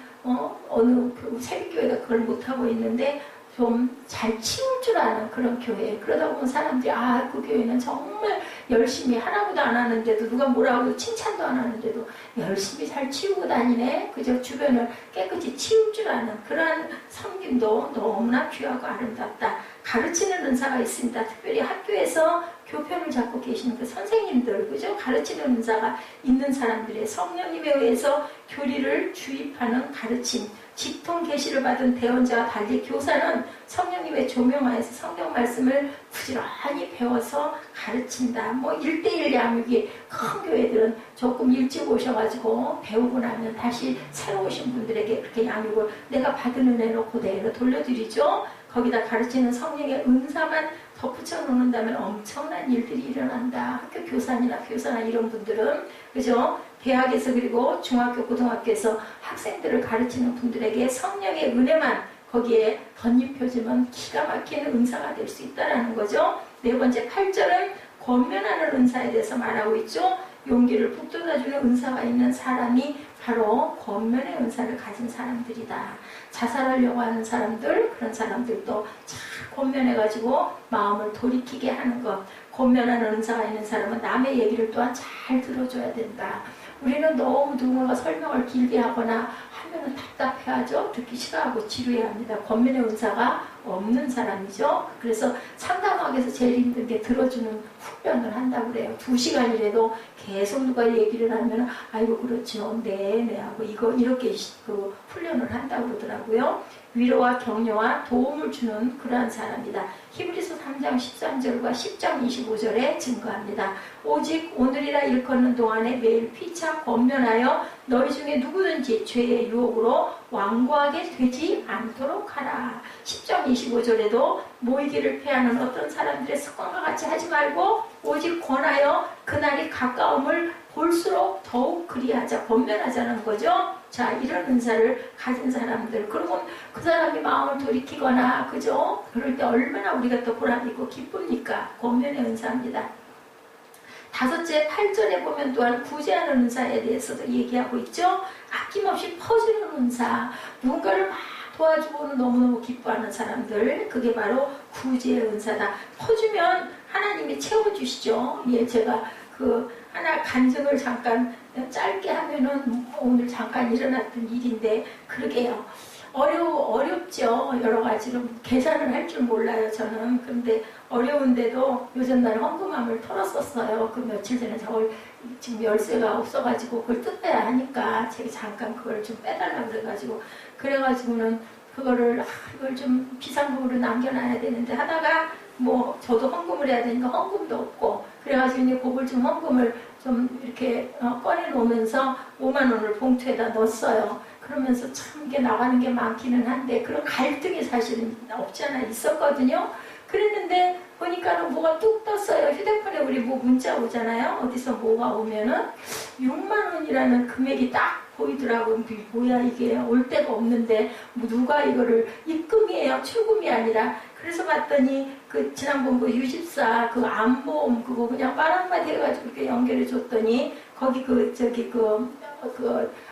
어느 세빛교회가 그걸 못하고 있는데 좀 잘 치울 줄 아는 그런 교회. 그러다 보면 사람들이 그 교회는 정말 열심히 하나보다 안 하는데도 누가 뭐라고 칭찬도 안 하는데도 열심히 잘 치우고 다니네. 그저 주변을 깨끗이 치울 줄 아는 그러한 섬김도 너무나 귀하고 아름답다. 가르치는 은사가 있습니다. 특별히 학교에서 교편을 잡고 계시는 그 선생님들, 그죠? 가르치는 은사가 있는 사람들의 성령님에 의해서 교리를 주입하는 가르침, 직통 계시를 받은 대원자와 달리 교사는 성령님의 조명하에서 성경 말씀을 부지런히 배워서 가르친다. 1:1 양육이 큰 교회들은 조금 일찍 오셔가지고 배우고 나면 다시 새로 오신 분들에게 그렇게 양육을 내가 받은 은혜로 그대로 돌려드리죠. 거기다 가르치는 성령의 은사만 덧붙여 놓는다면 엄청난 일들이 일어난다. 학교 교사나 이런 분들은 그죠? 대학에서 그리고 중학교, 고등학교에서 학생들을 가르치는 분들에게 성령의 은혜만 거기에 덧입혀지면 기가 막히는 은사가 될 수 있다는 거죠. 네 번째 8절은 권면하는 은사에 대해서 말하고 있죠. 용기를 북돋아주는 은사가 있는 사람이 바로 권면의 은사를 가진 사람들이다. 자살하려고 하는 사람들, 그런 사람들도 잘 권면해가지고 마음을 돌이키게 하는 것. 권면하는 은사가 있는 사람은 남의 얘기를 또한 잘 들어줘야 된다. 우리는 너무 누군가가 설명을 길게 하거나 하면은 답답해하죠. 듣기 싫어하고 지루해합니다. 권면의 은사가 없는 사람이죠. 그래서 상담하기 위해서 제일 힘든 게 들어주는 훈련을 한다고 그래요. 2시간이라도 계속 누가 얘기를 하면 아이고 그렇죠. 네 하고 이렇게 그 훈련을 한다고 그러더라고요. 위로와 격려와 도움을 주는 그러한 사람이다. 히브리서 3장 13절과 10장 25절에 증거합니다. 오직 오늘이라 일컫는 동안에 매일 피차 권면하여 너희 중에 누구든지 죄의 유혹으로 완고하게 되지 않도록 하라. 10장 25절에도 모이기를 피하는 어떤 사람들의 습관과 같이 하지 말고 오직 권하여 그날이 가까움을 볼수록 더욱 그리하자, 권면하자는 거죠. 자, 이런 은사를 가진 사람들, 그러면 그 사람이 마음을 돌이키거나, 그죠? 그럴 때 얼마나 우리가 또 보람있고 기쁩니까? 권면의 은사입니다. 5째, 8절에 보면 또한 구제하는 은사에 대해서도 얘기하고 있죠. 아낌없이 퍼주는 은사, 누군가를 막 도와주고는 너무너무 기뻐하는 사람들, 그게 바로 구제의 은사다. 퍼주면 하나님이 채워주시죠. 예, 제가 하나 간증을 잠깐 짧게 하면은 오늘 잠깐 일어났던 일인데, 그러게요. 어렵죠. 여러 가지로 계산을 할 줄 몰라요, 저는. 그런데 어려운데도 요즘 날 헌금함을 털었었어요. 그 며칠 전에 저걸 지금 열쇠가 없어가지고 그걸 뜯어야 하니까 제가 잠깐 그걸 좀 빼달라고 그래가지고는 이걸 좀 비상금으로 남겨놔야 되는데 하다가 뭐 저도 헌금을 해야 되니까 헌금도 없고 그래가지고 이제 그걸 좀 헌금을 좀 이렇게 꺼내놓으면서 5만 원을 봉투에다 넣었어요. 그러면서 참 이게 나가는 게 많기는 한데 그런 갈등이 사실은 없지 않아 있었거든요. 그랬는데 보니까는 뭐가 뚝 떴어요. 휴대폰에 우리 뭐 문자 오잖아요. 어디서 뭐가 오면은 6만 원이라는 금액이 딱 보이더라고요. 뭐야 이게 올 데가 없는데 뭐 누가 이거를 입금이에요. 출금이 아니라. 그래서 봤더니 그 지난번 유집사 그 암보험 그거 그냥 말 한마디 해가지고 이렇게 연결해 줬더니 거기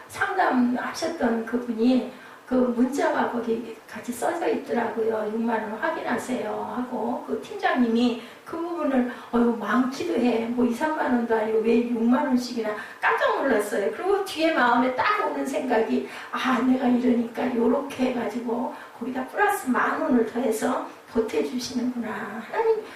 상담하셨던 그분이 그 문자가 거기 같이 써져 있더라고요. 6만 원 확인하세요 하고 그 팀장님이 그 부분을 많기도 해. 뭐 2, 3만 원도 아니고 왜 6만 원씩이나 깜짝 놀랐어요. 그리고 뒤에 마음에 딱 오는 생각이 내가 이러니까 요렇게 해가지고 거기다 플러스 10,000원을 더해서 보태주시는구나.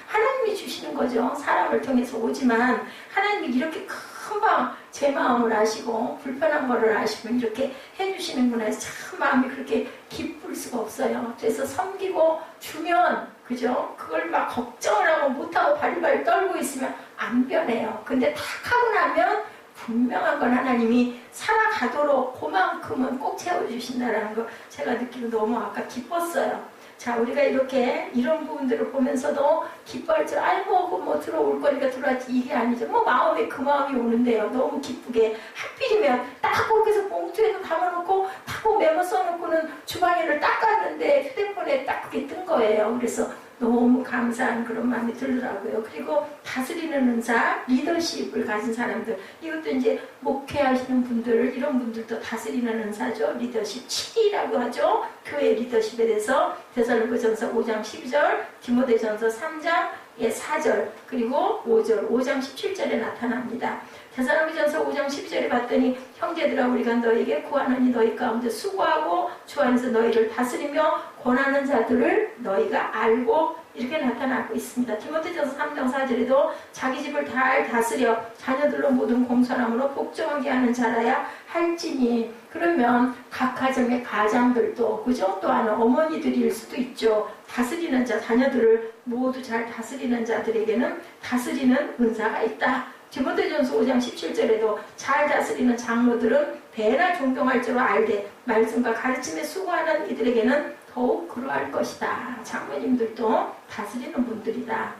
하나님이 주시는 거죠. 사람을 통해서 오지만 하나님이 이렇게 금방 제 마음을 아시고 불편한 거를 아시고 이렇게 해주시는구나 해서 참 마음이 그렇게 기쁠 수가 없어요. 그래서 섬기고 주면 그죠? 그걸 막 걱정을 하고 못하고 발발 떨고 있으면 안 변해요. 근데 탁 하고 나면 분명한 건 하나님이 살아가도록 그만큼은 꼭 채워주신다는 거 제가 느끼고 너무 아까 기뻤어요. 자, 우리가 이렇게 이런 부분들을 보면서도 기뻐할 줄 알고 뭐 들어올 거니까 들어왔지 이게 아니죠. 뭐 마음에 그 마음이 오는데요. 너무 기쁘게 하필이면 딱 그렇게 해서 봉투에도 담아놓고 딱 메모 써놓고는 주방에를 닦았는데 휴대폰에 딱 그게 뜬 거예요. 그래서 너무 감사한 그런 마음이 들더라고요. 그리고 다스리는 은사, 리더십을 가진 사람들, 이것도 이제 목회하시는 분들, 이런 분들도 다스리는 은사죠. 리더십 7이라고 하죠. 교회 리더십에 대해서 데살로니가전서 5장 12절, 디모데전서 3장 4절, 그리고 5장 17절에 나타납니다. 데살로니가전서 5장 12절에 봤더니 형제들아 우리가 너에게 구하노니 너희 가운데 수고하고 주 안에서 너희를 다스리며 권하는 자들을 너희가 알고 이렇게 나타나고 있습니다. 디모데전서 3장 4절에도 자기 집을 잘 다스려 자녀들로 모든 공손함으로 복종하게 하는 자라야 할지니. 그러면 각 가정의 가장들도 그죠? 또한 어머니들일 수도 있죠. 다스리는 자, 자녀들을 모두 잘 다스리는 자들에게는 다스리는 은사가 있다. 디모데전서 5장 17절에도 잘 다스리는 장로들은 배나 존경할 줄 알되 말씀과 가르침에 수고하는 이들에게는 더욱 그러할 것이다. 장모님들도 다스리는 분들이다.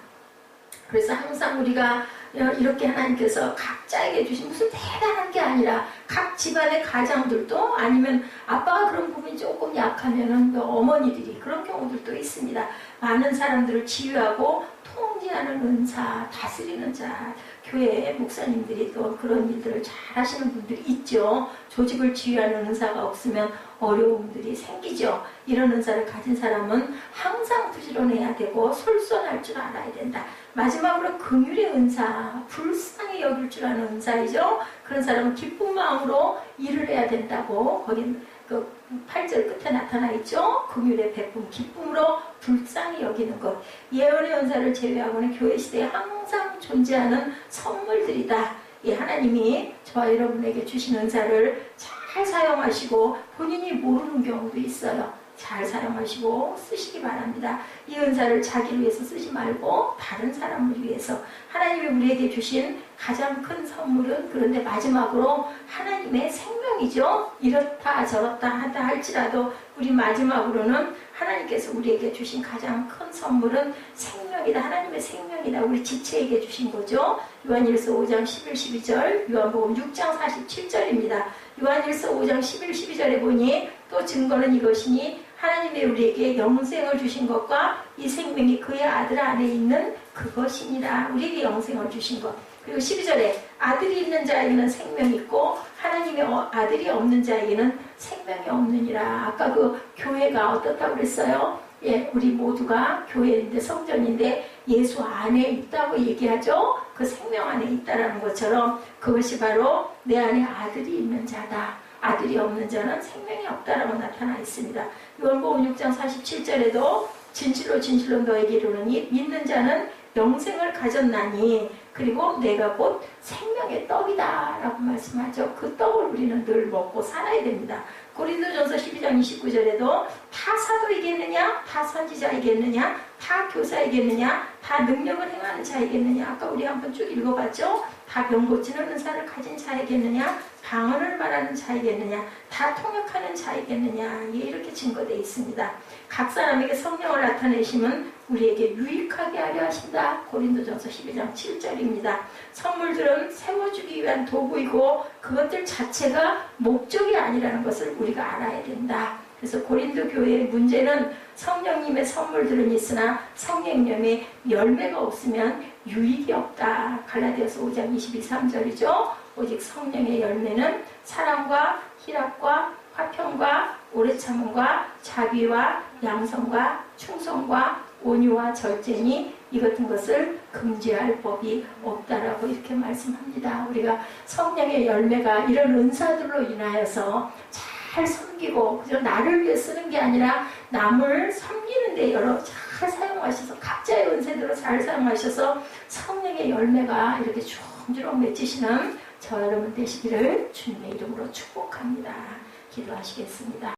그래서 항상 우리가 이렇게 하나님께서 각자에게 주신 무슨 대단한 게 아니라 각 집안의 가장들도 아니면 아빠가 그런 부분이 조금 약하면은 어머니들이 그런 경우들도 있습니다. 많은 사람들을 지휘하고 통제하는 은사, 다스리는 자, 교회 목사님들이 또 그런 일들을 잘 하시는 분들이 있죠. 조직을 지휘하는 은사가 없으면 어려움들이 생기죠. 이런 은사를 가진 사람은 항상 부지런해야 되고 솔선할 줄 알아야 된다. 마지막으로 긍휼의 은사, 불쌍히 여길 줄 아는 은사이죠. 그런 사람은 기쁜 마음으로 일을 해야 된다고 거긴 그 8절 끝에 나타나 있죠. 긍휼의 베품, 기쁨으로 불쌍히 여기는 것. 예언의 은사를 제외하고는 교회 시대에 항상 존재하는 선물들이다. 이 하나님이 저와 여러분에게 주신 은사를 잘 사용하시고 본인이 모르는 경우도 있어요. 잘 사용하시고 쓰시기 바랍니다. 이 은사를 자기를 위해서 쓰지 말고 다른 사람을 위해서. 하나님이 우리에게 주신 가장 큰 선물은 그런데 마지막으로 하나님의 생명이죠. 이렇다 저렇다 하다 할지라도 우리 마지막으로는 하나님께서 우리에게 주신 가장 큰 선물은 생명이다. 하나님의 생명이다. 우리 지체에게 주신 거죠. 요한일서 5장 11, 12절, 요한복음 6장 47절입니다. 요한일서 5장 11, 12절에 보니 또 증거는 이것이니 하나님이 우리에게 영생을 주신 것과 이 생명이 그의 아들 안에 있는 그것이니라. 우리에게 영생을 주신 것. 그리고 12절에 아들이 있는 자에게는 생명이 있고 하나님의 아들이 없는 자에게는 생명이 없느니라. 아까 그 교회가 어떻다고 그랬어요? 예, 우리 모두가 교회인데 성전인데 예수 안에 있다고 얘기하죠. 그 생명 안에 있다라는 것처럼 그것이 바로 내 안에 아들이 있는 자다. 아들이 없는 자는 생명이 없다라고 나타나 있습니다. 요한복음 6장 47절에도 진실로 진실로 너에게 이르노니 믿는 자는 영생을 가졌나니 그리고 내가 곧 생명의 떡이다 라고 말씀하죠. 그 떡을 우리는 늘 먹고 살아야 됩니다. 고린도전서 12장 29절에도 다 사도이겠느냐, 다 선지자이겠느냐, 다 교사이겠느냐, 다 능력을 행하는 자이겠느냐. 아까 우리 한번 쭉 읽어봤죠. 다 병 고치는 은사를 가진 자이겠느냐, 방언을 말하는 자이겠느냐, 다 통역하는 자이겠느냐. 이렇게 증거되어 있습니다. 각 사람에게 성령을 나타내심은 우리에게 유익하게 하려 하신다. 고린도전서 12장 7절입니다. 선물들은 세워주기 위한 도구이고 그것들 자체가 목적이 아니라는 것을 우리가 알아야 된다. 그래서 고린도 교회의 문제는 성령님의 선물들은 있으나 성령님의 열매가 없으면 유익이 없다. 갈라디아서 5장 22, 3절이죠. 오직 성령의 열매는 사랑과 희락과 화평과 오래 참음과 자비와 양성과 충성과 온유와 절제니 이 같은 것을 금지할 법이 없다라고 이렇게 말씀합니다. 우리가 성령의 열매가 이런 은사들로 인하여서 잘 섬기고 그저 나를 위해 쓰는 게 아니라 남을 섬기는 데 여러 잘 사용하셔서 각자의 은사대로 잘 사용하셔서 성령의 열매가 이렇게 주렁주렁 맺히시는 저 여러분 되시기를 주님의 이름으로 축복합니다. 기도하시겠습니다.